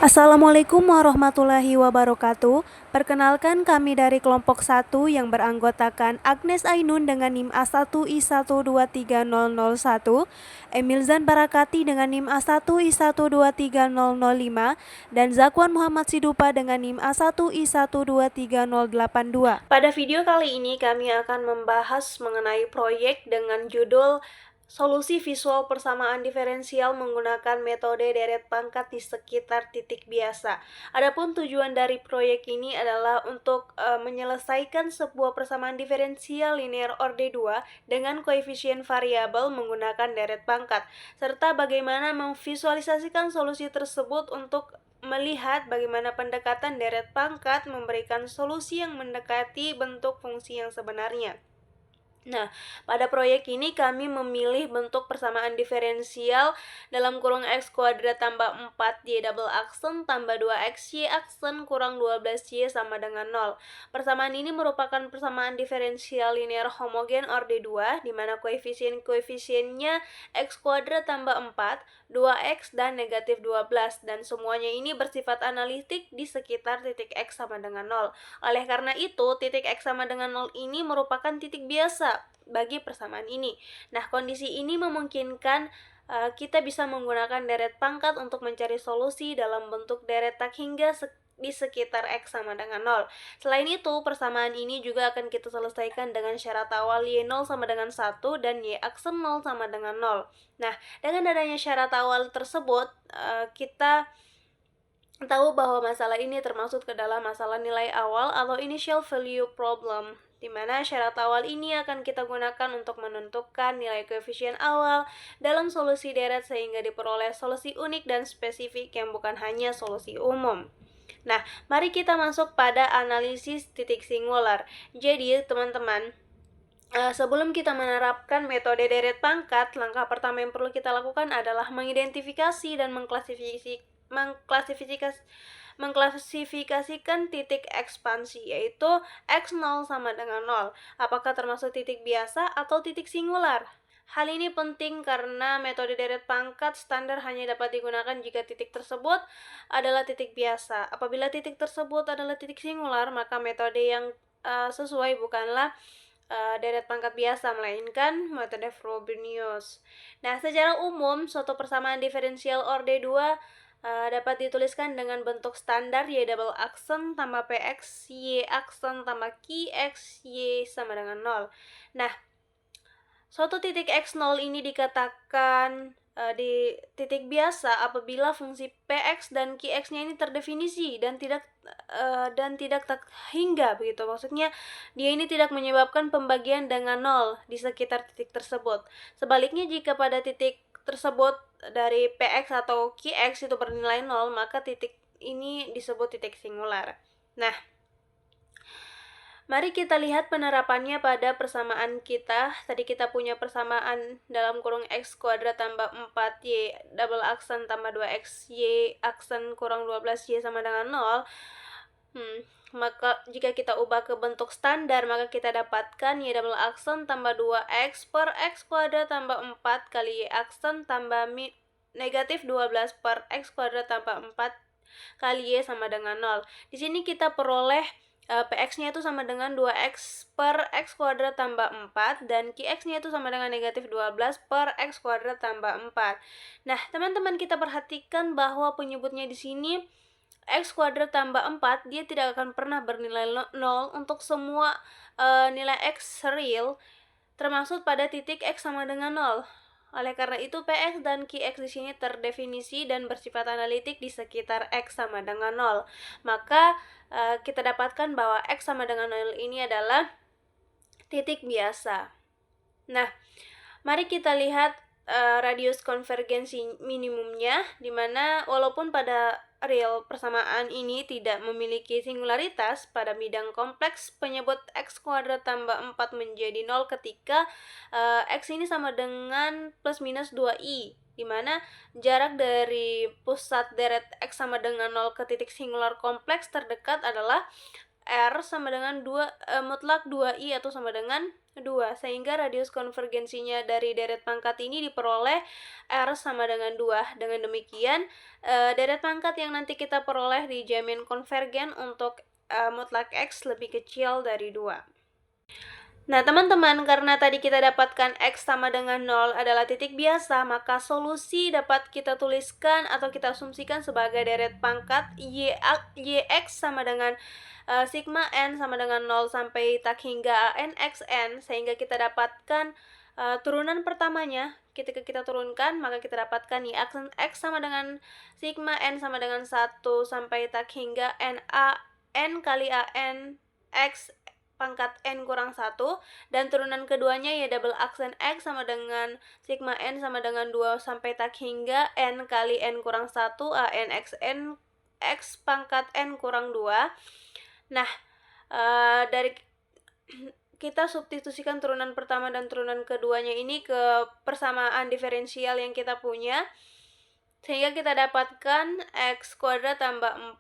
Assalamualaikum warahmatullahi wabarakatuh. Perkenalkan kami dari kelompok 1 yang beranggotakan Agnes Ainun dengan NIM A1I123001, Emil Zan Barakati dengan NIM A1I123005, dan Zakwan Muhammad Sidupa dengan NIM A1I123082. Pada video kali ini kami akan membahas mengenai proyek dengan judul Solusi visual persamaan diferensial menggunakan metode deret pangkat di sekitar titik biasa. Adapun tujuan dari proyek ini adalah untuk menyelesaikan sebuah persamaan diferensial linear orde 2 dengan koefisien variabel menggunakan deret pangkat, serta bagaimana memvisualisasikan solusi tersebut untuk melihat bagaimana pendekatan deret pangkat memberikan solusi yang mendekati bentuk fungsi yang sebenarnya. Nah, pada proyek ini kami memilih bentuk persamaan diferensial dalam kurung X kuadrat tambah 4Y double aksen tambah 2XY aksen kurang 12Y sama dengan 0. Persamaan ini merupakan persamaan diferensial linear homogen orde 2, di mana koefisiennya X kuadrat tambah 4, 2X, dan negatif 12, dan semuanya ini bersifat analitik di sekitar titik X sama dengan 0. Oleh karena itu, titik X sama dengan 0 ini merupakan titik biasa bagi persamaan ini. Nah, kondisi ini memungkinkan kita bisa menggunakan deret pangkat untuk mencari solusi dalam bentuk deretak hingga di sekitar X sama dengan 0. Selain itu, persamaan ini juga akan kita selesaikan dengan syarat awal Y0 sama dengan 1 dan Y aksen 0 sama dengan 0. Nah, dengan adanya syarat awal tersebut, kita tahu bahwa masalah ini termasuk ke dalam masalah nilai awal atau initial value problem, di mana syarat awal ini akan kita gunakan untuk menentukan nilai koefisien awal dalam solusi deret sehingga diperoleh solusi unik dan spesifik yang bukan hanya solusi umum. Nah, mari kita masuk pada analisis titik singular. Jadi, teman-teman, sebelum kita menerapkan metode deret pangkat, langkah pertama yang perlu kita lakukan adalah mengidentifikasi dan mengklasifikasikan titik ekspansi, yaitu X0 sama dengan 0. Apakah termasuk titik biasa atau titik singular? Hal ini penting karena metode deret pangkat standar hanya dapat digunakan jika titik tersebut adalah titik biasa. Apabila titik tersebut adalah titik singular, maka metode yang sesuai bukanlah deret pangkat biasa, melainkan metode Frobenius. Nah, secara umum, suatu persamaan diferensial orde 2 dapat dituliskan dengan bentuk standar Y double aksen tambah PX, Y aksen tambah QX, Y sama dengan 0. Nah, suatu titik X0 ini dikatakan di titik biasa apabila fungsi Px dan Qx-nya ini terdefinisi dan tidak tak hingga, begitu. Maksudnya dia ini tidak menyebabkan pembagian dengan 0 di sekitar titik tersebut. Sebaliknya, jika pada titik tersebut dari Px atau Qx itu bernilai 0, maka titik ini disebut titik singular. Nah, mari kita lihat penerapannya pada persamaan kita. Tadi kita punya persamaan dalam kurung X kuadrat tambah 4Y double aksen tambah 2XY aksen kurang 12Y sama dengan 0. Maka jika kita ubah ke bentuk standar, maka kita dapatkan Y double aksen tambah 2X per X kuadrat tambah 4 kali Y aksen tambah negatif 12 per X kuadrat tambah 4 kali Y sama dengan 0. Di sini kita peroleh Px-nya itu sama dengan 2x per x kuadrat tambah 4 dan Qx-nya itu sama dengan negatif 12 per x kuadrat tambah 4. Nah, teman-teman, kita perhatikan bahwa penyebutnya di sini x kuadrat tambah 4, dia tidak akan pernah bernilai 0 untuk semua nilai x real, termasuk pada titik x sama dengan 0. Oleh karena itu, Px dan Qx di sini terdefinisi dan bersifat analitik di sekitar x sama dengan 0. Maka kita dapatkan bahwa x sama dengan 0 ini adalah titik biasa. Nah, mari kita lihat radius konvergensi minimumnya, di mana walaupun pada real persamaan ini tidak memiliki singularitas, pada bidang kompleks penyebut x kuadrat tambah 4 menjadi 0 ketika x ini sama dengan plus minus 2i, di mana jarak dari pusat deret x sama dengan 0 ke titik singular kompleks terdekat adalah R sama dengan mutlak 2I atau sama dengan 2, sehingga radius konvergensinya dari deret pangkat ini diperoleh R sama dengan 2. Dengan demikian, deret pangkat yang nanti kita peroleh dijamin konvergen untuk mutlak X lebih kecil dari 2. Nah, teman-teman, karena tadi kita dapatkan X sama dengan 0 adalah titik biasa, maka solusi dapat kita tuliskan atau kita asumsikan sebagai deret pangkat Yx sama dengan sigma n sama dengan 0 sampai tak hingga nxn, sehingga kita dapatkan turunan pertamanya. Ketika kita turunkan, maka kita dapatkan X sama dengan sigma n sama dengan 1 sampai tak hingga n kali an X pangkat n kurang 1, dan turunan keduanya ya double aksen X sama dengan sigma n sama dengan 2 sampai tak hingga n kali n kurang 1 an x n X pangkat n kurang 2. Nah, dari kita substitusikan turunan pertama dan turunan keduanya ini ke persamaan diferensial yang kita punya, sehingga kita dapatkan X kuadrat tambah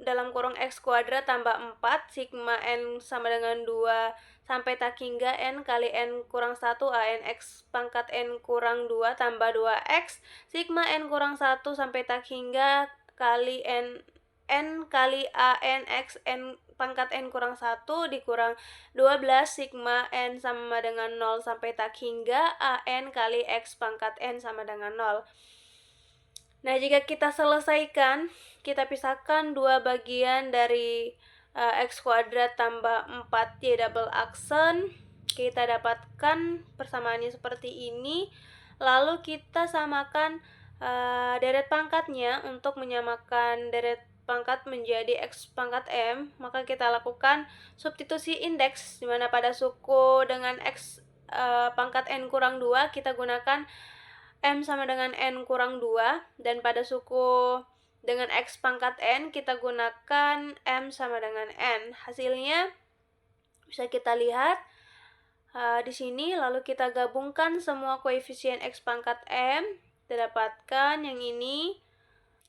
dalam kurung X kuadrat tambah 4 sigma n sama dengan 2 sampai tak hingga n kali n kurang 1 an X pangkat n kurang 2 tambah 2X sigma n kurang 1 sampai tak hingga kali n kali an X n pangkat n kurang 1 dikurang 12 sigma n sama dengan 0 sampai tak hingga an kali X pangkat n sama dengan 0. Nah, jika kita selesaikan, kita pisahkan dua bagian dari X kuadrat tambah 4Y double aksen, kita dapatkan persamaannya seperti ini. Lalu kita samakan deret pangkatnya. Untuk menyamakan deret pangkat menjadi X pangkat M, maka kita lakukan substitusi indeks, di mana pada suku dengan X pangkat N kurang 2 kita gunakan M sama dengan N kurang 2, dan pada suku dengan X pangkat N kita gunakan M sama dengan N. Hasilnya bisa kita lihat di sini. Lalu kita gabungkan semua koefisien X pangkat M, kita dapatkan yang ini.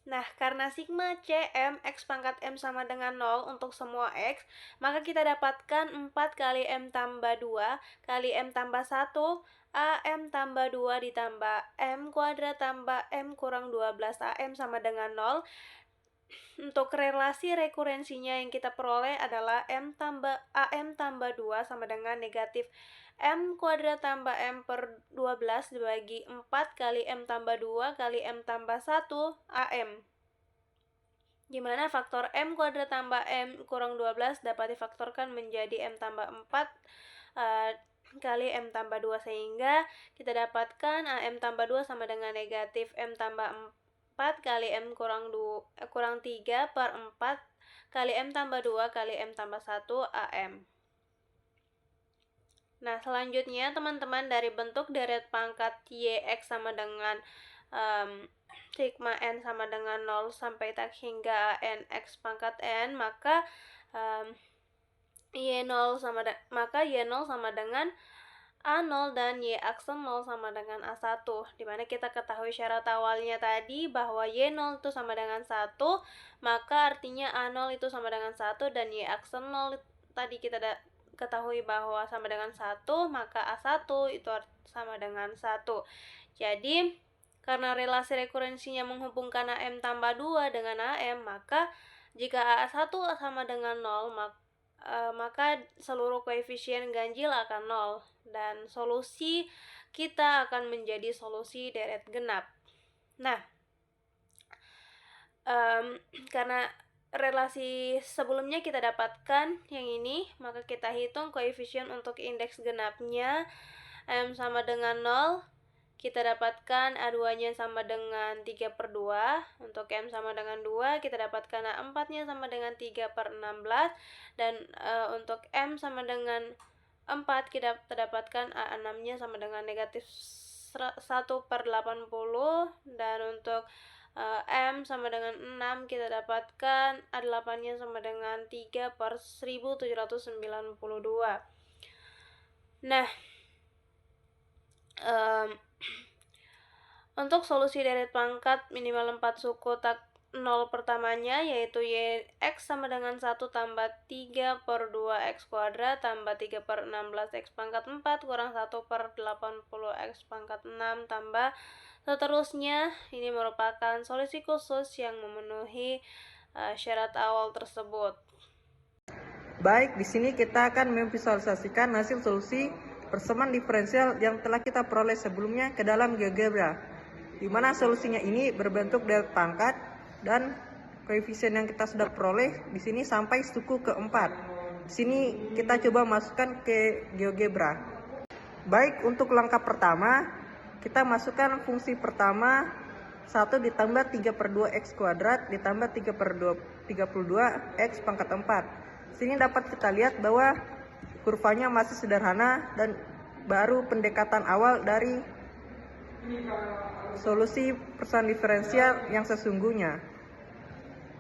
Nah, karena sigma Cm X pangkat M sama dengan 0 untuk semua X, maka kita dapatkan 4 kali M tambah 2 kali M tambah 1 AM tambah 2 ditambah M kuadrat tambah M kurang 12 AM sama dengan 0. Untuk relasi rekurensinya yang kita peroleh adalah AM tambah 2 sama dengan negatif M kuadrat tambah M per 12 dibagi 4 kali M tambah 2 kali M tambah 1 AM, dimana faktor M kuadrat tambah M kurang 12 dapat difaktorkan menjadi M tambah 4 kali M tambah 2, sehingga kita dapatkan AM tambah 2 sama dengan negatif M tambah 4 kali M kurang 3 per 4 kali M tambah 2 kali M tambah 1 AM. Nah, selanjutnya teman-teman, dari bentuk deret pangkat Yx sama dengan sigma n sama dengan 0 sampai tak hingga n X pangkat n, maka Y0 sama dengan A0 dan Y aksen 0 sama dengan A1, dimana kita ketahui syarat awalnya tadi bahwa Y0 itu sama dengan 1, maka artinya A0 itu sama dengan 1, dan Y aksen 0 tadi kita ketahui bahwa sama dengan 1, maka A1 itu sama dengan 1. Jadi, karena relasi rekurensinya menghubungkan AM tambah 2 dengan AM, maka jika A1 sama dengan 0, maka seluruh koefisien ganjil akan 0, dan solusi kita akan menjadi solusi deret genap. Nah, karena relasi sebelumnya kita dapatkan yang ini, maka kita hitung koefisien untuk indeks genapnya. M sama dengan 0, kita dapatkan A2-nya sama dengan 3 per 2. Untuk M sama dengan 2, kita dapatkan A4-nya sama dengan 3 per 16. Dan untuk M sama dengan 4, kita dapatkan A6-nya sama dengan negatif 1 per 80. Dan untuk M sama dengan 6, kita dapatkan A8-nya sama dengan 3 per 1792. Nah, untuk solusi deret pangkat minimal 4 suku tak nol pertamanya, yaitu y x sama dengan 1 tambah 3 per 2 x kuadrat tambah 3 per 16 x pangkat 4 kurang 1 per 80 x pangkat 6 tambah seterusnya. Ini merupakan solusi khusus yang memenuhi syarat awal tersebut. Baik, di sini kita akan memvisualisasikan hasil solusi persamaan diferensial yang telah kita peroleh sebelumnya ke dalam GeoGebra, di mana solusinya ini berbentuk deret pangkat dan koefisien yang kita sudah peroleh di sini sampai suku keempat. Di sini kita coba masukkan ke GeoGebra. Baik, untuk langkah pertama, kita masukkan fungsi pertama 1 ditambah 3 per 2 x kuadrat ditambah 3 per 32 x pangkat 4. Sini dapat kita lihat bahwa kurvanya masih sederhana dan baru pendekatan awal dari solusi persamaan diferensial yang sesungguhnya.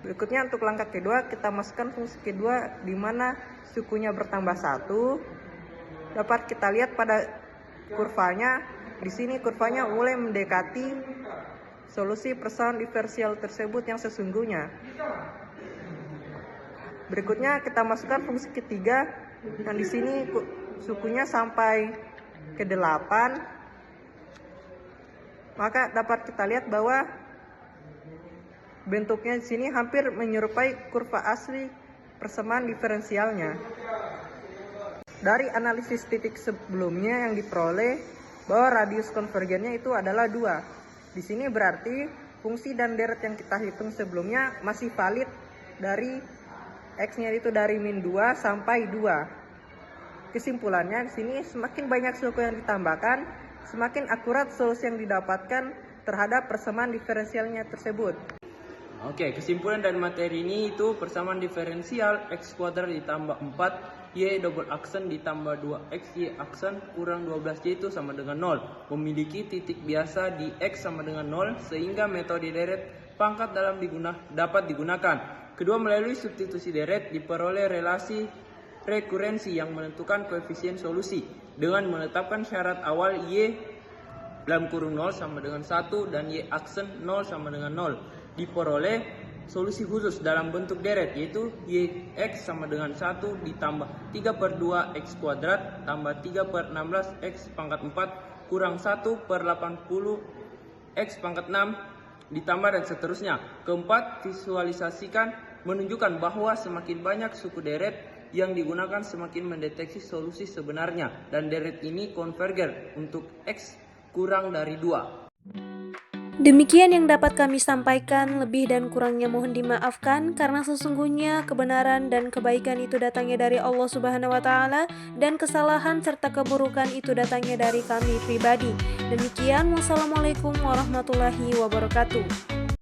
Berikutnya untuk langkah kedua, kita masukkan fungsi kedua di mana sukunya bertambah 1. Dapat kita lihat pada kurvanya, di sini kurvanya mulai mendekati solusi persamaan diferensial tersebut yang sesungguhnya. Berikutnya kita masukkan fungsi ketiga, dan di sini sukunya sampai ke 8. Maka dapat kita lihat bahwa bentuknya di sini hampir menyerupai kurva asli persamaan diferensialnya. Dari analisis titik sebelumnya yang diperoleh bahwa radius konvergennya itu adalah 2. Di sini berarti fungsi dan deret yang kita hitung sebelumnya masih valid dari x-nya itu dari min 2 sampai 2. Kesimpulannya di sini semakin banyak suku yang ditambahkan, semakin akurat solusi yang didapatkan terhadap persamaan diferensialnya tersebut. Oke, kesimpulan dari materi ini itu persamaan diferensial x kuadrat ditambah 4 y double aksen ditambah 2x y aksen kurang 12y itu sama dengan 0. Memiliki titik biasa di x sama dengan 0 sehingga metode deret pangkat dapat digunakan. Kedua, melalui substitusi deret diperoleh relasi rekurensi yang menentukan koefisien solusi dengan menetapkan syarat awal y dalam kurung 0 sama dengan 1 dan y aksen 0 sama dengan 0. Diperoleh solusi khusus dalam bentuk deret, yaitu y x sama dengan 1 ditambah 3 per 2 x kuadrat tambah 3 per 16 x pangkat 4 kurang 1 per 80 x pangkat 6 ditambah dan seterusnya. Keempat, visualisasikan menunjukkan bahwa semakin banyak suku deret yang digunakan semakin mendeteksi solusi sebenarnya, dan deret ini konvergen untuk x kurang dari 2. Demikian yang dapat kami sampaikan, lebih dan kurangnya mohon dimaafkan karena sesungguhnya kebenaran dan kebaikan itu datangnya dari Allah Subhanahu wa taala dan kesalahan serta keburukan itu datangnya dari kami pribadi. Demikian, wassalamualaikum warahmatullahi wabarakatuh.